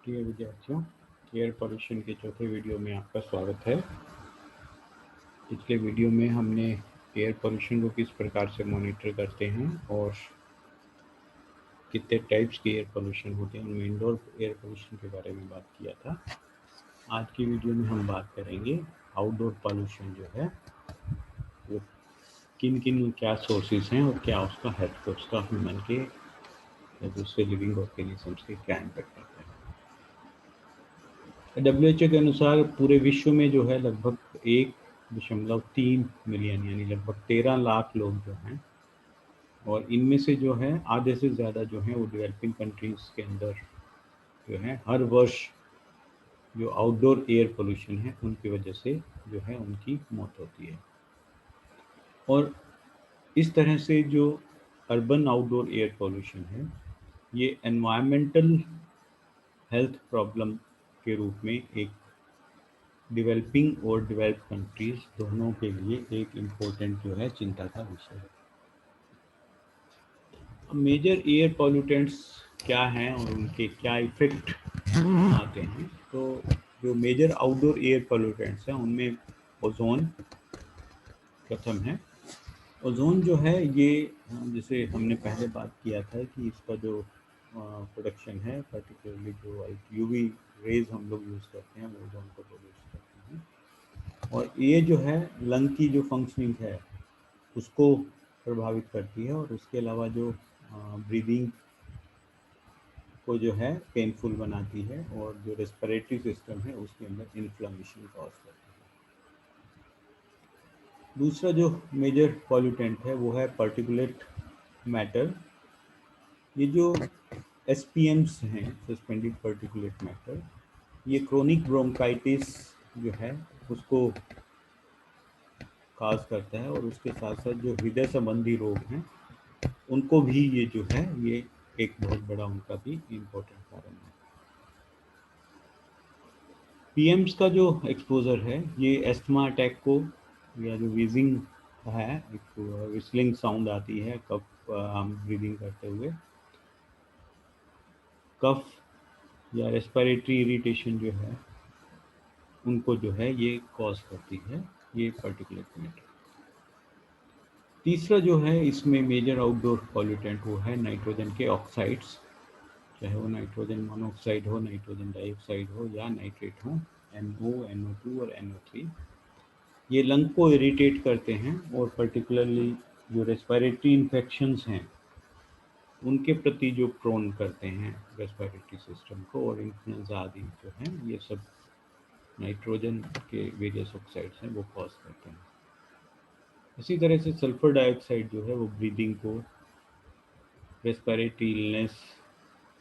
प्रिय विद्यार्थियों, air pollution के चौथे वीडियो में आपका स्वागत है। पिछले वीडियो में हमने एयर पॉल्यूशन को किस प्रकार से मॉनिटर करते हैं और कितने टाइप्स के एयर पॉल्यूशन होते हैं, उनमें इंडोर एयर पॉल्यूशन के बारे में बात किया था। आज की वीडियो में हम बात करेंगे आउटडोर पॉल्यूशन जो है वो किन किन क्या सोर्सेज हैं और क्या उसका हेल्थ को उसका ह्यूमन के या दूसरे लिविंग ऑर्गेनिजम्स के क्या इम्पैक्ट करता है। WHO के अनुसार पूरे विश्व में जो है लगभग 1.3 मिलियन यानी लगभग 13 लाख लोग जो हैं, और इनमें से जो है आधे से ज़्यादा जो है वो डेवलपिंग कंट्रीज़ के अंदर जो है हर वर्ष जो आउटडोर एयर पोल्यूशन है उनकी वजह से जो है उनकी मौत होती है। और इस तरह से जो अर्बन आउटडोर एयर पोल्यूशन है ये एनवायरमेंटल हेल्थ प्रॉब्लम के रूप में एक डेवलपिंग और डेवलप्ड कंट्रीज दोनों के लिए एक इम्पोर्टेंट जो है चिंता का विषय है। मेजर एयर पॉल्यूटेंट्स क्या हैं और उनके क्या इफेक्ट आते हैं। तो जो मेजर आउटडोर एयर पॉल्यूटेंट्स हैं उनमें ओजोन प्रथम है। ओजोन जो है ये जैसे हमने पहले बात किया था कि इसका जो प्रोडक्शन है, पर्टिकुलरली जो यूवी रेज हम लोग यूज़ करते हैं वो ओजोन को प्रोड्यूस करते हैं, और ये जो है लंग की जो फंक्शनिंग है उसको प्रभावित करती है, और उसके अलावा जो ब्रीदिंग को जो है पेनफुल बनाती है, और जो रेस्पिरेटरी सिस्टम है उसके अंदर इन्फ्लेमेशन कॉज करती है। दूसरा जो मेजर पॉल्यूटेंट है वो है पार्टिकुलेट मैटर। ये जो SPMs हैं, सस्पेंडेड पार्टिकुलेट मैटर, ये क्रोनिक ब्रोंकाइटिस जो है उसको काज करता है, और उसके साथ साथ जो हृदय संबंधी रोग हैं उनको भी ये जो है ये एक बहुत बड़ा उनका भी इम्पोर्टेंट कारण है। PMs का जो एक्सपोजर है ये एस्थमा अटैक को, या जो वीजिंग है, एक विस्लिंग साउंड आती है कफ हम ब्रीदिंग करते हुए, कफ या रेस्पिरेटरी इरिटेशन जो है उनको जो है ये कॉज करती है ये पर्टिकुलर मैटर। तीसरा जो है इसमें मेजर आउटडोर पॉल्यूटेंट वो है नाइट्रोजन के ऑक्साइड्स, चाहे वो नाइट्रोजन मोनोऑक्साइड हो, नाइट्रोजन डाइऑक्साइड हो या नाइट्रेट हो, NO, NO2 और NO3। ये लंग को इरिटेट करते हैं, और पर्टिकुलरली जो रेस्पिरेटरी इन्फेक्शंस हैं उनके प्रति जो प्रोन करते हैं रेस्पिरेटरी सिस्टम को, और इन्फ्लुएंजा आदि जो हैं ये सब नाइट्रोजन के वेरियस ऑक्साइड्स हैं वो कॉज करते हैं। इसी तरह से सल्फर डाइऑक्साइड जो है वो ब्रीदिंग को, रेस्पिरेटरी इलनेस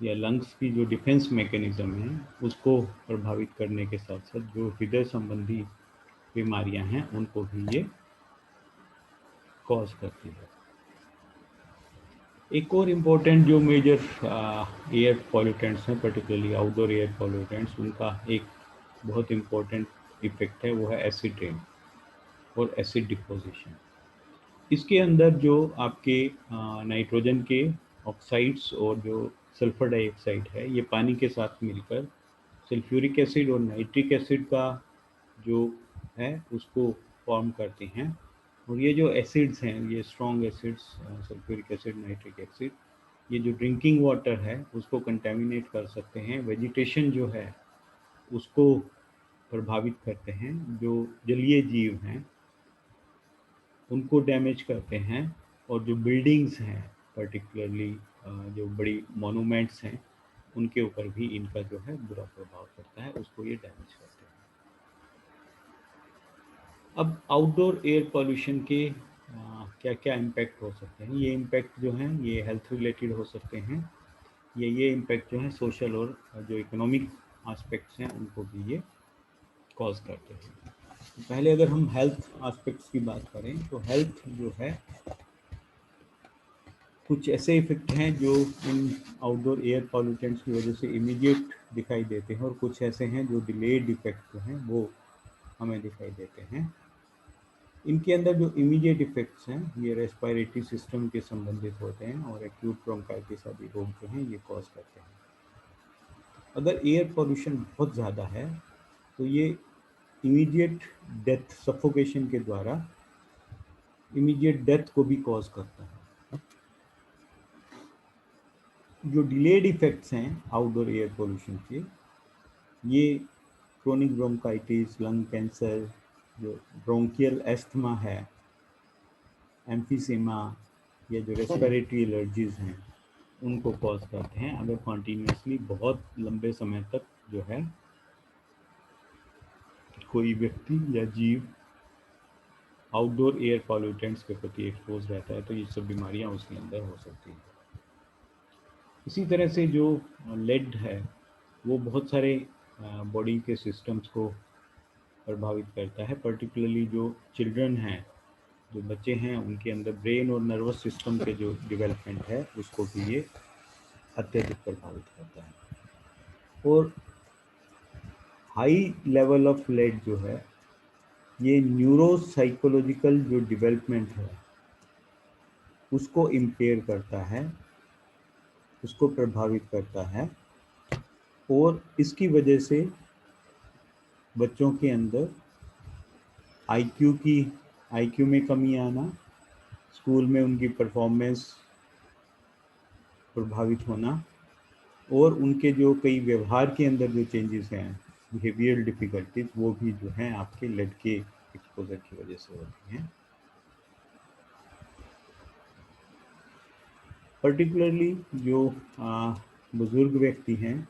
या लंग्स की जो डिफेंस मैकेनिज्म है उसको प्रभावित करने के साथ साथ जो हृदय संबंधी बीमारियां हैं उनको भी ये कॉज करती है। एक और इम्पोर्टेंट जो मेजर एयर पॉल्यूटेंट्स हैं, पर्टिकुलरली आउटडोर एयर पॉल्यूटेंट्स, उनका एक बहुत इम्पोर्टेंट इफेक्ट है वो है एसिड रेन और एसिड डिपोजिशन। इसके अंदर जो आपके नाइट्रोजन के ऑक्साइड्स और जो सल्फर डाइऑक्साइड है ये पानी के साथ मिलकर सल्फ्यूरिक एसिड और नाइट्रिक एसिड का जो है उसको फॉर्म करती हैं, और ये जो एसिड्स हैं ये strong acids, sulphuric acid, nitric acid, ये जो ड्रिंकिंग वाटर है उसको कंटेमिनेट कर सकते हैं, वेजिटेशन जो है उसको प्रभावित करते हैं, जो जलीय जीव हैं उनको डैमेज करते हैं, और जो बिल्डिंग्स हैं पर्टिकुलरली जो बड़ी मोनूमेंट्स हैं उनके ऊपर भी इनका जो है बुरा प्रभाव पड़ता है, उसको ये डैमेज करते हैं। अब आउटडोर एयर पॉल्यूशन के क्या क्या इम्पैक्ट हो सकते हैं। ये इम्पैक्ट जो हैं ये हेल्थ रिलेटेड हो सकते हैं, ये इम्पैक्ट जो है सोशल और जो इकोनॉमिक एस्पेक्ट्स हैं उनको भी ये कॉज करते हैं। पहले अगर हम हेल्थ एस्पेक्ट्स की बात करें तो हेल्थ जो है कुछ ऐसे इफेक्ट हैं जो इन आउटडोर एयर पॉल्यूटेंट्स की वजह से इमीडिएट दिखाई देते हैं, और कुछ ऐसे हैं जो डिलेड इफेक्ट जो हैं वो हमें दिखाई देते हैं। इनके अंदर जो इमीडिएट इफेक्ट्स हैं ये रेस्पिरेटरी सिस्टम के संबंधित होते हैं, और एक्यूट ब्रोंकाइटिस आदि रोग जो हैं ये कॉज करते हैं। अगर एयर पोल्यूशन बहुत ज़्यादा है तो ये इमीडिएट डेथ, सफोकेशन के द्वारा इमीडिएट डेथ को भी कॉज करता है। जो डिलेड इफेक्ट्स हैं आउटडोर एयर पोल्यूशन के, ये क्रोनिक ब्रोंकाइटिस, लंग कैंसर, जो ब्रोंकियल एस्थमा है, एम्फीसेमा, या जो रेस्पिरेटरी एलर्जीज हैं उनको कॉज करते हैं अगर कॉन्टीन्यूसली बहुत लंबे समय तक जो है कोई व्यक्ति या जीव आउटडोर एयर पॉल्यूटेंट्स के प्रति एक्सपोज रहता है, तो ये सब बीमारियां उसके अंदर हो सकती हैं। इसी तरह से जो लेड है वो बहुत सारे बॉडी के सिस्टम्स को प्रभावित करता है, पर्टिकुलरली जो चिल्ड्रन हैं, जो बच्चे हैं, उनके अंदर ब्रेन और नर्वस सिस्टम के जो डेवलपमेंट है उसको भी ये अत्यधिक प्रभावित करता है। और हाई लेवल ऑफ लेड जो है ये न्यूरोसाइकोलॉजिकल जो डेवलपमेंट है उसको इम्पेयर करता है, उसको प्रभावित करता है, और इसकी वजह से बच्चों के अंदर आईक्यू में कमी आना, स्कूल में उनकी परफॉर्मेंस प्रभावित होना, और उनके जो कई व्यवहार के अंदर जो चेंजेस हैं, बिहेवियरल डिफिकल्टीज, वो भी जो हैं आपके लेड के एक्सपोजर की वजह से होती हैं। पर्टिकुलरली जो बुजुर्ग व्यक्ति हैं,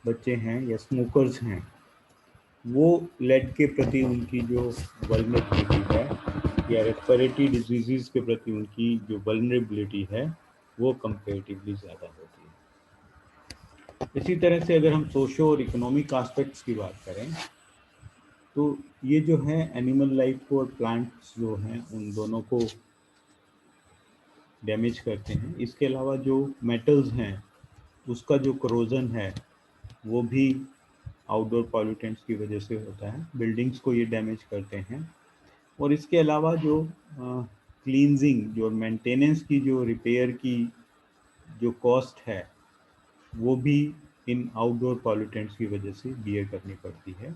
बच्चे हैं या स्मोकर्स हैं, वो लेड के प्रति उनकी जो वल्नरेबिलिटी है या रेस्पिरेटरी डिजीज़ के प्रति उनकी जो वल्नरेबिलिटी है वो कंपेरेटिवली ज़्यादा होती है। इसी तरह से अगर हम सोशो और इकोनॉमिक एस्पेक्ट्स की बात करें तो ये जो है एनिमल लाइफ को और प्लांट्स जो हैं उन दोनों को डैमेज करते हैं। इसके अलावा जो मेटल्स हैं उसका जो करोजन है वो भी आउटडोर पॉल्यूटेंट्स की वजह से होता है, बिल्डिंग्स को ये डैमेज करते हैं। और इसके अलावा जो क्लींजिंग, जो मेंटेनेंस की, जो रिपेयर की जो कॉस्ट है वो भी इन आउटडोर पॉल्यूटेंट्स की वजह से बियर करनी पड़ती है।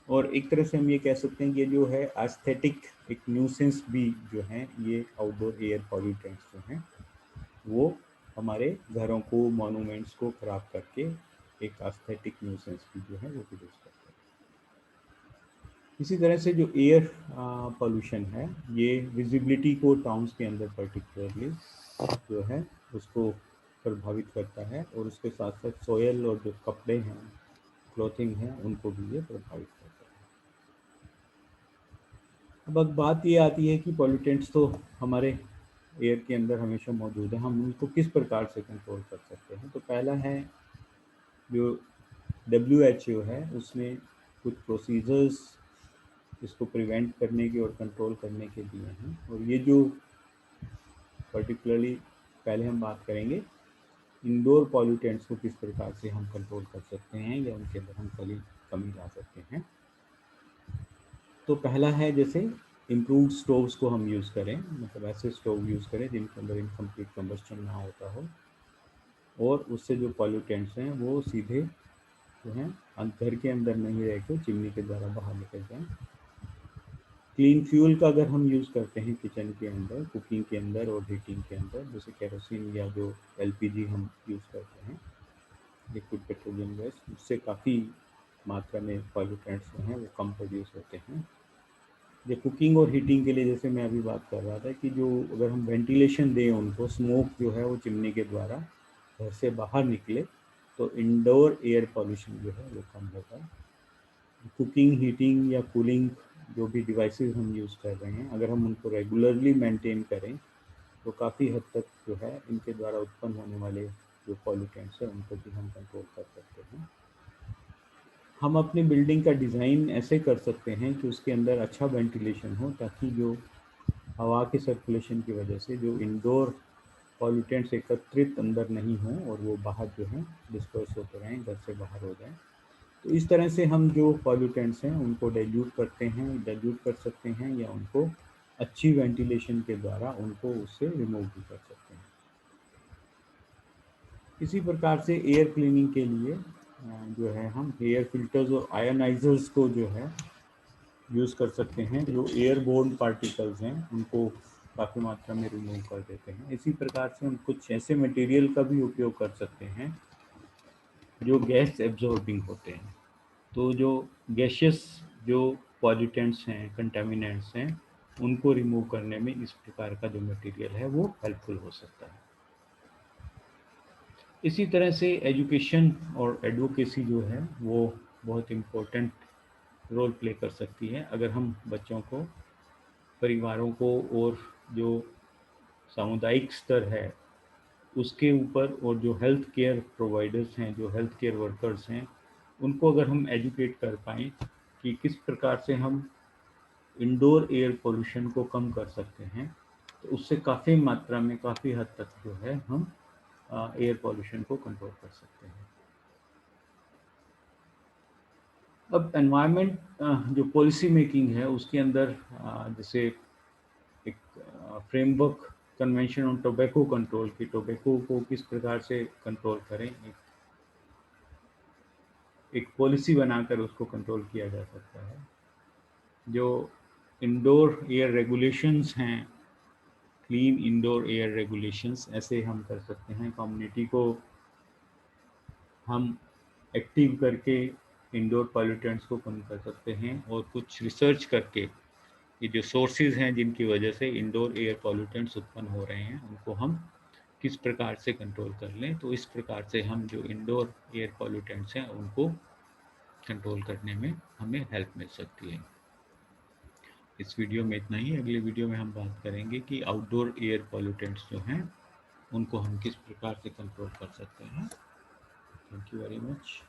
और एक तरह से हम ये कह सकते हैं कि जो है एस्थेटिक एक न्यूसेंस भी जो है ये आउटडोर एयर पॉल्यूटेंट्स जो हैं वो हमारे घरों को, मॉन्यूमेंट्स को खराब करके एक एस्थेटिक न्यूसेंस भी जो है वो प्रोड्यूस करते हैं। इसी तरह से जो एयर पोल्यूशन है ये विजिबिलिटी को टाउन्स के अंदर पर्टिकुलरली जो है उसको प्रभावित करता है, और उसके साथ साथ सोयल और जो कपड़े हैं, क्लॉथिंग है, उनको भी ये प्रभावित करता है। अब बात ये आती है कि पॉल्यूटेंट्स तो हमारे एयर के अंदर हमेशा मौजूद है, हम उनको किस प्रकार से कंट्रोल कर सकते हैं। तो पहला है जो WHO है उसने कुछ प्रोसीजर्स इसको प्रिवेंट करने के और कंट्रोल करने के दिए हैं। और ये जो पर्टिकुलरली पहले हम बात करेंगे इंडोर पॉल्यूटेंट्स को किस प्रकार से हम कंट्रोल कर सकते हैं या उनके अंदर हम कमी ला सकते हैं। तो पहला है जैसे इम्प्रूव्ड स्टोव्स को हम यूज़ करें, मतलब ऐसे स्टोव यूज़ करें जिनके अंदर इनकम्प्लीट कंबस्शन ना होता हो, और उससे जो पॉल्यूटेंट्स हैं वो सीधे जो हैं घर के अंदर नहीं रह के चिमनी के द्वारा बाहर निकल जाएँ। क्लीन फ्यूल का अगर हम यूज़ करते हैं किचन के अंदर, कुकिंग के अंदर और हीटिंग के अंदर, जैसे केरोसिन या जो LPG हम यूज़ करते हैं, लिक्विड पेट्रोलियम गैस, उससे काफ़ी मात्रा में पॉल्यूटेंट्स जो हैं वो कम प्रोड्यूस होते हैं। ये कुकिंग और हीटिंग के लिए जैसे मैं अभी बात कर रहा था कि जो अगर हम वेंटिलेशन दें उनको, स्मोक जो है वो चिमनी के द्वारा घर से बाहर निकले तो इंडोर एयर पॉल्यूशन जो है वो कम होगा। कुकिंग, हीटिंग या कूलिंग जो भी डिवाइसेस हम यूज़ कर रहे हैं, अगर हम उनको रेगुलरली मेंटेन करें तो काफ़ी हद तक जो है इनके द्वारा उत्पन्न होने वाले जो पॉल्यूटेंट्स हैं उनको भी हम कंट्रोल कर सकते हैं। हम अपनी बिल्डिंग का डिज़ाइन ऐसे कर सकते हैं कि उसके अंदर अच्छा वेंटिलेशन हो, ताकि जो हवा के सर्कुलेशन की वजह से जो इंडोर पॉल्यूटेंट्स एकत्रित अंदर नहीं हों और वो बाहर जो हैं डिस्पर्स होते रहें, घर से बाहर हो जाएं। तो इस तरह से हम जो पॉल्यूटेंट्स हैं उनको डाइल्यूट कर सकते हैं, या उनको अच्छी वेंटिलेशन के द्वारा उनको उससे रिमूव भी कर सकते हैं। इसी प्रकार से एयर क्लीनिंग के लिए जो है हम एयर फिल्टर्स और आयनाइजर्स को जो है यूज़ कर सकते हैं, जो एयरबोर्न पार्टिकल्स हैं उनको काफ़ी मात्रा में रिमूव कर देते हैं। इसी प्रकार से हम कुछ ऐसे मटेरियल का भी उपयोग कर सकते हैं जो गैस एब्जॉर्बिंग होते हैं। तो जो गैशियस जो पॉल्यूटेंट्स हैं, कंटामिनेंट्स हैं, उनको रिमूव करने में इस प्रकार का जो मटेरियल है वो हेल्पफुल हो सकता है। इसी तरह से एजुकेशन और एडवोकेसी जो है वो बहुत इम्पोर्टेंट रोल प्ले कर सकती है। अगर हम बच्चों को, परिवारों को और जो सामुदायिक स्तर है उसके ऊपर, और जो हेल्थ केयर प्रोवाइडर्स हैं, जो हेल्थ केयर वर्कर्स हैं, उनको अगर हम एजुकेट कर पाएँ कि किस प्रकार से हम इंडोर एयर पोल्यूशन को कम कर सकते हैं, तो उससे काफ़ी मात्रा में, काफ़ी हद तक जो है हम एयर पोल्यूशन को कंट्रोल कर सकते हैं। अब एनवायरनमेंट जो पॉलिसी मेकिंग है उसके अंदर जैसे एक framework, convention on tobacco control, की टोबैको को किस प्रकार से कंट्रोल करें, एक पॉलिसी बनाकर उसको कंट्रोल किया जा सकता है। जो इंडोर एयर रेगुलेशंस हैं, क्लीन इंडोर एयर रेगुलेशंस, ऐसे हम कर सकते हैं। कम्युनिटी को हम एक्टिव करके इंडोर पॉल्यूटेंट्स को कम कर सकते हैं, और कुछ रिसर्च करके ये जो सोर्सेज हैं जिनकी वजह से इंडोर एयर पॉल्यूटेंट्स उत्पन्न हो रहे हैं उनको हम किस प्रकार से कंट्रोल कर लें। तो इस प्रकार से हम जो इंडोर एयर पॉल्यूटेंट्स हैं उनको कंट्रोल करने में हमें हेल्प मिल सकती है। इस वीडियो में इतना ही। अगले वीडियो में हम बात करेंगे कि आउटडोर एयर पॉल्यूटेंट्स जो हैं उनको हम किस प्रकार से कंट्रोल कर सकते हैं। Thank you very much.